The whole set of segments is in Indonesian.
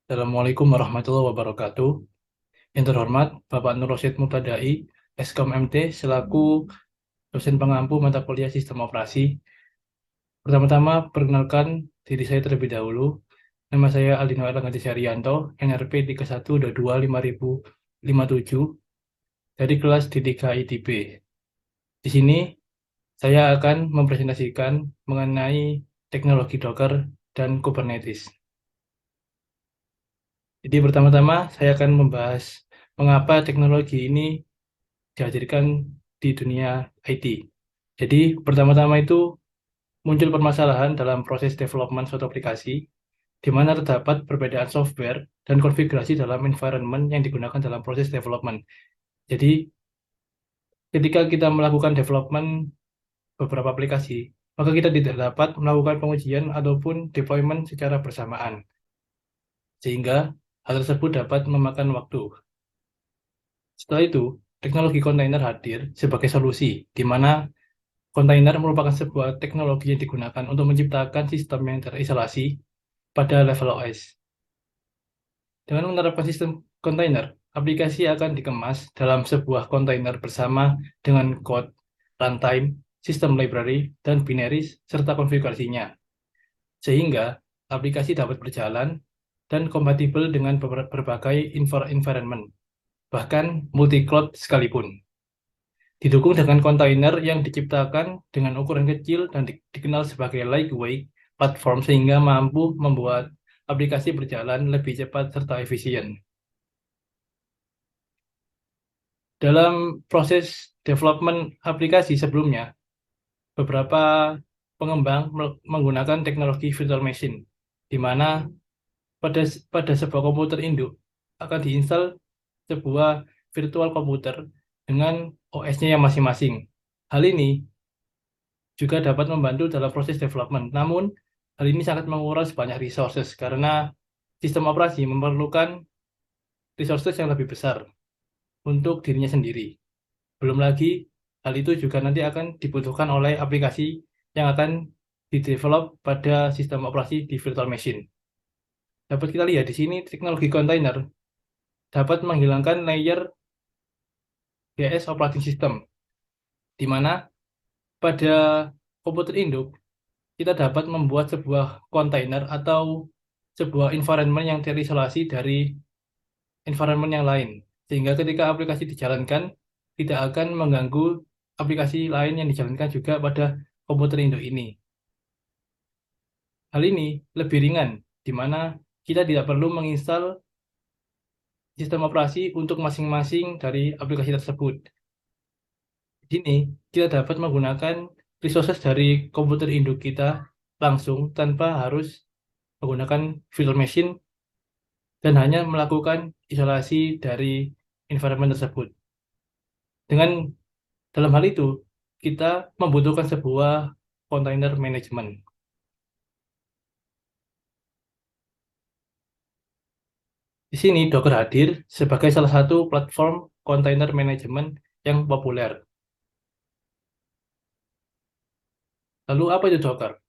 Assalamualaikum warahmatullahi wabarakatuh. Yang terhormat Bapak Nur Rosyid Mubtadai, Eskom MT, selaku dosen pengampu mata kuliah Sistem Operasi. Pertama-tama, perkenalkan diri saya terlebih dahulu. Nama saya Aldino Erlangga Syarianto, NRP 31225057 dari kelas D3 ITB. Di sini, saya akan mempresentasikan mengenai teknologi Docker dan Kubernetes. Jadi pertama-tama, saya akan membahas mengapa teknologi ini dihadirkan di dunia IT. Jadi pertama-tama itu muncul permasalahan dalam proses development suatu aplikasi, di mana terdapat perbedaan software dan konfigurasi dalam environment yang digunakan dalam proses development. Jadi ketika kita melakukan development beberapa aplikasi, maka kita tidak dapat melakukan pengujian ataupun deployment secara bersamaan, sehingga hal tersebut dapat memakan waktu. Setelah itu, teknologi kontainer hadir sebagai solusi, di mana kontainer merupakan sebuah teknologi yang digunakan untuk menciptakan sistem yang terisolasi pada level OS. Dengan menerapkan sistem kontainer, aplikasi akan dikemas dalam sebuah kontainer bersama dengan code, runtime, sistem library, dan binaries, serta konfigurasinya. Sehingga aplikasi dapat berjalan dan kompatibel dengan berbagai environment, bahkan multi-cloud sekalipun. Didukung dengan kontainer yang diciptakan dengan ukuran kecil dan dikenal sebagai lightweight platform sehingga mampu membuat aplikasi berjalan lebih cepat serta efisien. Dalam proses development aplikasi sebelumnya, beberapa pengembang menggunakan teknologi virtual machine, di mana pada pada sebuah komputer induk akan diinstal sebuah virtual komputer dengan OS-nya yang masing-masing. Hal ini juga dapat membantu dalam proses development. Namun, hal ini sangat menguras banyak resources karena sistem operasi memerlukan resources yang lebih besar untuk dirinya sendiri. Belum lagi, hal itu juga nanti akan dibutuhkan oleh aplikasi yang akan didevelop pada sistem operasi di virtual machine. Dapat kita lihat di sini teknologi container dapat menghilangkan layer DS operating system, di mana pada komputer induk kita dapat membuat sebuah kontainer atau sebuah environment yang terisolasi dari environment yang lain. Sehingga ketika aplikasi dijalankan, tidak akan mengganggu aplikasi lain yang dijalankan juga pada komputer induk ini. Hal ini lebih ringan, di mana kita tidak perlu menginstal sistem operasi untuk masing-masing dari aplikasi tersebut. Di sini, kita dapat menggunakan resources dari komputer induk kita langsung tanpa harus menggunakan virtual machine dan hanya melakukan isolasi dari environment tersebut. Dengan dalam hal itu, kita membutuhkan sebuah container management. Di sini Docker hadir sebagai salah satu platform container management yang populer. Lalu apa itu Docker?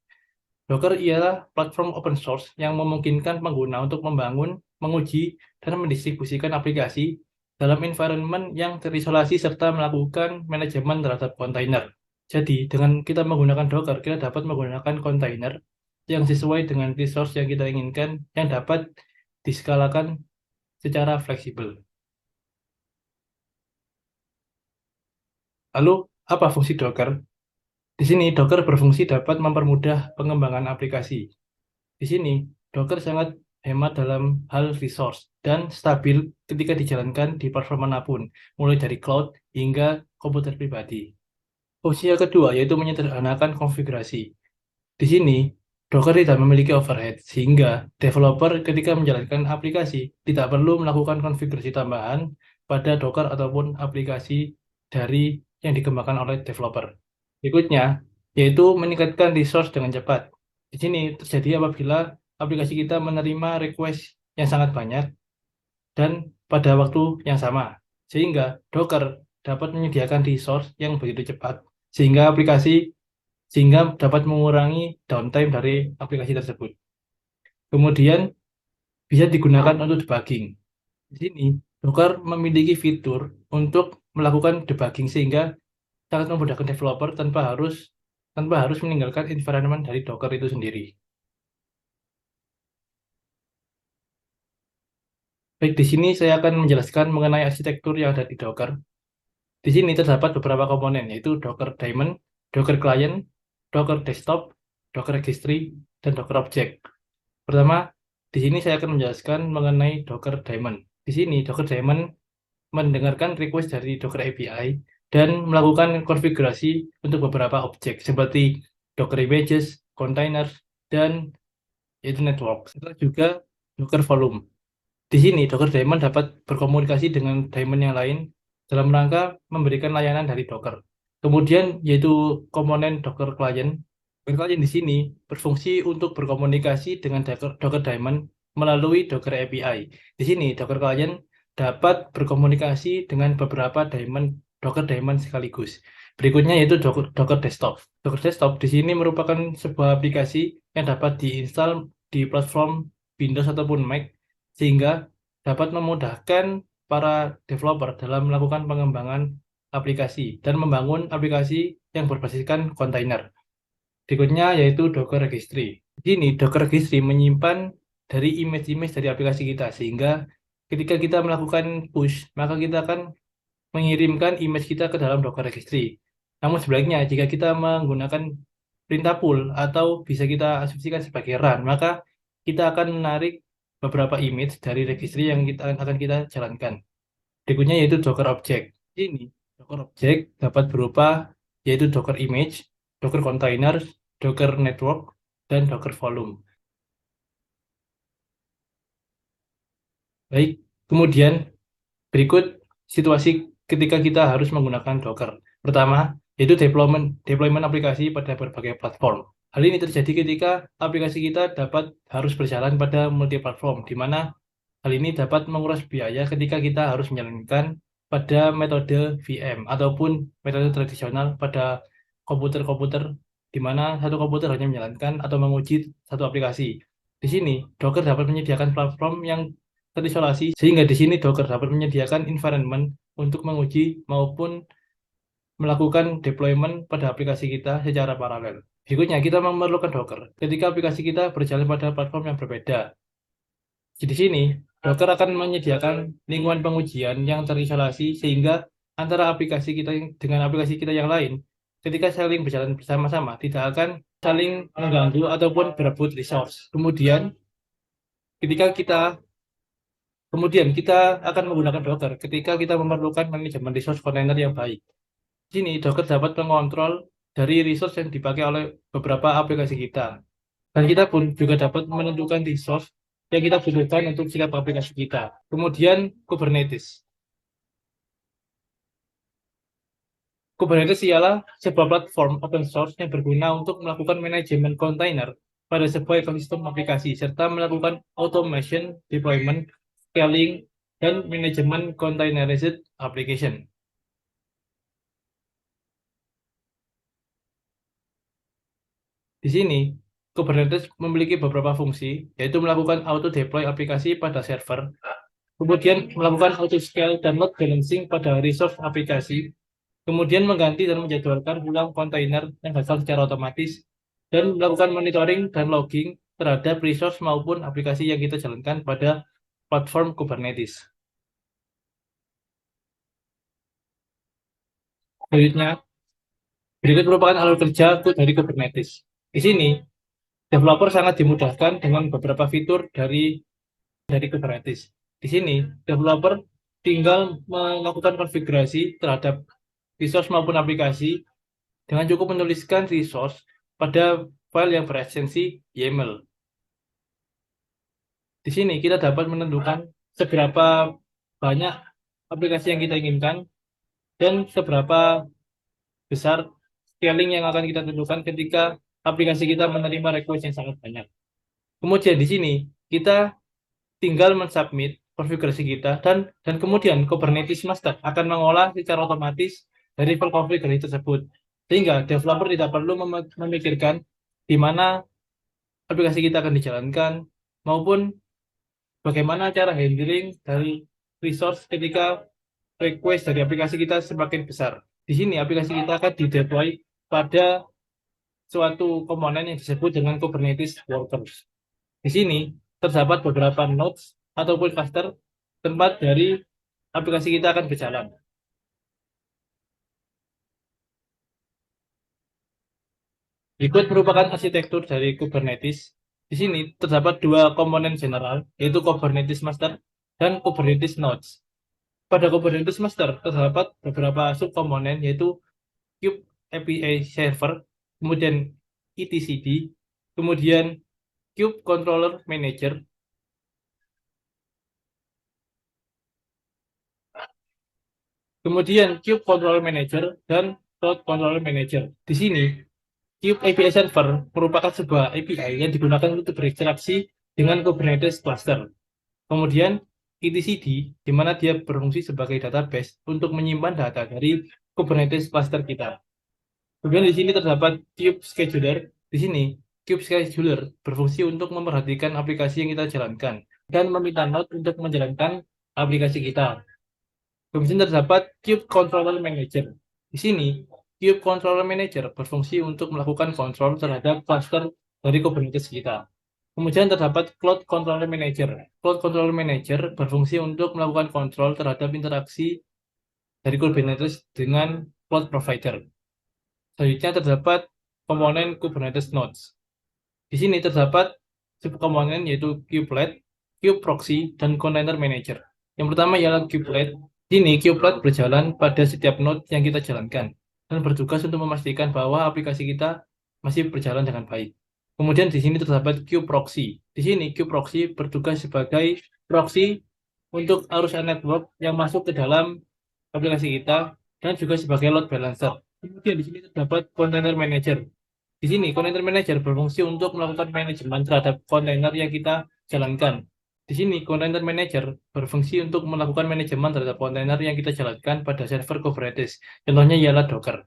Docker ialah platform open source yang memungkinkan pengguna untuk membangun, menguji, dan mendistribusikan aplikasi dalam environment yang terisolasi serta melakukan manajemen terhadap kontainer. Jadi, dengan kita menggunakan Docker, kita dapat menggunakan kontainer yang sesuai dengan resource yang kita inginkan, yang dapat diskalakan secara fleksibel. Lalu, apa fungsi Docker? Di sini, Docker berfungsi dapat mempermudah pengembangan aplikasi. Di sini, Docker sangat hemat dalam hal resource dan stabil ketika dijalankan di platform manapun, mulai dari cloud hingga komputer pribadi. Fungsi yang kedua yaitu menyederhanakan konfigurasi. Di sini, Docker tidak memiliki overhead, sehingga developer ketika menjalankan aplikasi tidak perlu melakukan konfigurasi tambahan pada Docker ataupun aplikasi dari yang dikembangkan oleh developer. Berikutnya, yaitu meningkatkan resource dengan cepat. Di sini terjadi apabila aplikasi kita menerima request yang sangat banyak dan pada waktu yang sama. Sehingga Docker dapat menyediakan resource yang begitu cepat. Sehingga dapat mengurangi downtime dari aplikasi tersebut. Kemudian, bisa digunakan untuk debugging. Di sini, Docker memiliki fitur untuk melakukan debugging sehingga sangat memudahkan developer tanpa harus meninggalkan environment dari Docker itu sendiri. Baik, di sini saya akan menjelaskan mengenai arsitektur yang ada di Docker. Di sini terdapat beberapa komponen, yaitu Docker Daemon, Docker Client, Docker Desktop, Docker Registry, dan Docker Object. Pertama, di sini saya akan menjelaskan mengenai Docker Daemon. Di sini, Docker Daemon mendengarkan request dari Docker API dan melakukan konfigurasi untuk beberapa objek seperti Docker Images, Containers, dan yaitu network. Serta juga Docker Volume. Di sini, Docker Daemon dapat berkomunikasi dengan daemon yang lain dalam rangka memberikan layanan dari Docker. Kemudian, yaitu komponen Docker Client. Docker Client di sini berfungsi untuk berkomunikasi dengan Docker Daemon melalui Docker API. Di sini, Docker Client dapat berkomunikasi dengan beberapa Docker Daemon sekaligus. Berikutnya yaitu Docker Desktop. Docker Desktop di sini merupakan sebuah aplikasi yang dapat diinstal di platform Windows ataupun Mac sehingga dapat memudahkan para developer dalam melakukan pengembangan aplikasi dan membangun aplikasi yang berbasiskan kontainer. Berikutnya yaitu Docker Registry. Di sini Docker Registry menyimpan dari image-image dari aplikasi kita sehingga ketika kita melakukan push, maka kita akan mengirimkan image kita ke dalam Docker Registry. Namun sebaliknya, jika kita menggunakan perintah pull atau bisa kita asumsikan sebagai run, maka kita akan menarik beberapa image dari registry yang akan kita jalankan. Berikutnya yaitu Docker Object. Ini Docker Object dapat berupa yaitu Docker Image, Docker Container, Docker Network, dan Docker Volume. Baik, kemudian berikut situasi ketika kita harus menggunakan Docker. Pertama, yaitu deployment aplikasi pada berbagai platform. Hal ini terjadi ketika aplikasi kita harus berjalan pada multi-platform, di mana hal ini dapat menguras biaya ketika kita harus menjalankan pada metode VM ataupun metode tradisional pada komputer-komputer di mana satu komputer hanya menjalankan atau menguji satu aplikasi. Di sini, Docker dapat menyediakan platform yang terisolasi sehingga di sini Docker dapat menyediakan environment untuk menguji maupun melakukan deployment pada aplikasi kita secara paralel. Berikutnya, kita memerlukan Docker ketika aplikasi kita berjalan pada platform yang berbeda. Di sini, Docker akan menyediakan lingkungan pengujian yang terisolasi sehingga antara aplikasi kita dengan aplikasi kita yang lain, ketika saling berjalan bersama-sama, tidak akan saling mengganggu ataupun berebut resource. Ketika kita Kemudian kita akan menggunakan Docker ketika kita memerlukan manajemen resource container yang baik. Di sini Docker dapat mengontrol dari resource yang dipakai oleh beberapa aplikasi kita. Dan kita pun juga dapat menentukan resource yang kita butuhkan untuk setiap aplikasi kita. Kemudian Kubernetes. Kubernetes ialah sebuah platform open source yang berguna untuk melakukan manajemen kontainer pada sebuah ekosistem aplikasi serta melakukan automation, deployment, scaling, dan manajemen containerized application. Di sini, Kubernetes memiliki beberapa fungsi, yaitu melakukan auto-deploy aplikasi pada server, kemudian melakukan auto-scale dan load balancing pada resource aplikasi, kemudian mengganti dan menjadwalkan ulang kontainer yang hasil secara otomatis, dan melakukan monitoring dan logging terhadap resource maupun aplikasi yang kita jalankan pada platform Kubernetes. Berikut merupakan alur kerja dari Kubernetes. Di sini, developer sangat dimudahkan dengan beberapa fitur dari Kubernetes. Di sini, developer tinggal melakukan konfigurasi terhadap resource maupun aplikasi dengan cukup menuliskan resource pada file yang berekstensi YAML. Di sini kita dapat menentukan seberapa banyak aplikasi yang kita inginkan dan seberapa besar scaling yang akan kita tentukan ketika aplikasi kita menerima request yang sangat banyak. Kemudian di sini kita tinggal mensubmit konfigurasi kita dan kemudian Kubernetes Master akan mengolah secara otomatis dari file konfigurasi tersebut. Sehingga developer tidak perlu memikirkan di mana aplikasi kita akan dijalankan maupun bagaimana cara handling dari resource ketika request dari aplikasi kita semakin besar. Di sini aplikasi kita akan dideploy pada suatu komponen yang disebut dengan Kubernetes Workers. Di sini terdapat beberapa nodes ataupun cluster tempat dari aplikasi kita akan berjalan. Berikut merupakan arsitektur dari Kubernetes. Di sini terdapat dua komponen general, yaitu Kubernetes Master dan Kubernetes Nodes. Pada Kubernetes Master terdapat beberapa subkomponen, yaitu Kube API Server, kemudian etcd, kemudian Kube Controller Manager, kemudian Kube Controller Manager, dan Cloud Controller Manager. Di sini, Kube API Server merupakan sebuah API yang digunakan untuk berinteraksi dengan Kubernetes Cluster. Kemudian etcd, di mana dia berfungsi sebagai database untuk menyimpan data dari Kubernetes cluster kita. Kemudian di sini terdapat Kube Scheduler. Di sini, Kube Scheduler berfungsi untuk memperhatikan aplikasi yang kita jalankan dan meminta node untuk menjalankan aplikasi kita. Kemudian terdapat Kube Controller Manager. Di sini, Kube Controller Manager berfungsi untuk melakukan kontrol terhadap cluster dari Kubernetes kita. Kemudian terdapat Cloud Controller Manager. Cloud Controller Manager berfungsi untuk melakukan kontrol terhadap interaksi dari Kubernetes dengan cloud provider. Selanjutnya terdapat komponen Kubernetes Nodes. Di sini terdapat subkomponen yaitu Kubelet, Kube Proxy, dan Container Manager. Yang pertama ialah Kubelet. Di sini Kubelet berjalan pada setiap node yang kita jalankan dan bertugas untuk memastikan bahwa aplikasi kita masih berjalan dengan baik. Kemudian di sini terdapat Kube Proxy. Di sini Kube Proxy bertugas sebagai proxy untuk arus network yang masuk ke dalam aplikasi kita dan juga sebagai load balancer. Kemudian di sini terdapat Container Manager. Di sini, Container Manager berfungsi untuk melakukan manajemen terhadap kontainer yang kita jalankan. Di sini, Container Manager berfungsi untuk melakukan manajemen terhadap kontainer yang kita jalankan pada server Kubernetes. Contohnya ialah Docker.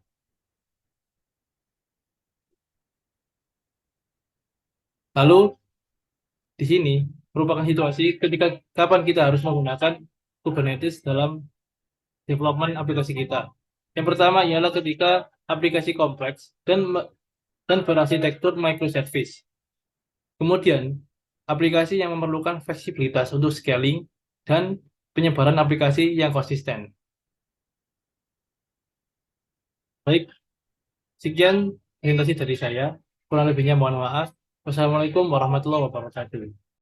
Lalu, di sini merupakan situasi ketika kapan kita harus menggunakan Kubernetes dalam development aplikasi kita. Yang pertama ialah ketika aplikasi kompleks dan berarsitektur microservice. Kemudian, aplikasi yang memerlukan fleksibilitas untuk scaling dan penyebaran aplikasi yang konsisten. Baik, sekian presentasi dari saya. Kurang lebihnya mohon maaf. Wassalamualaikum warahmatullahi wabarakatuh.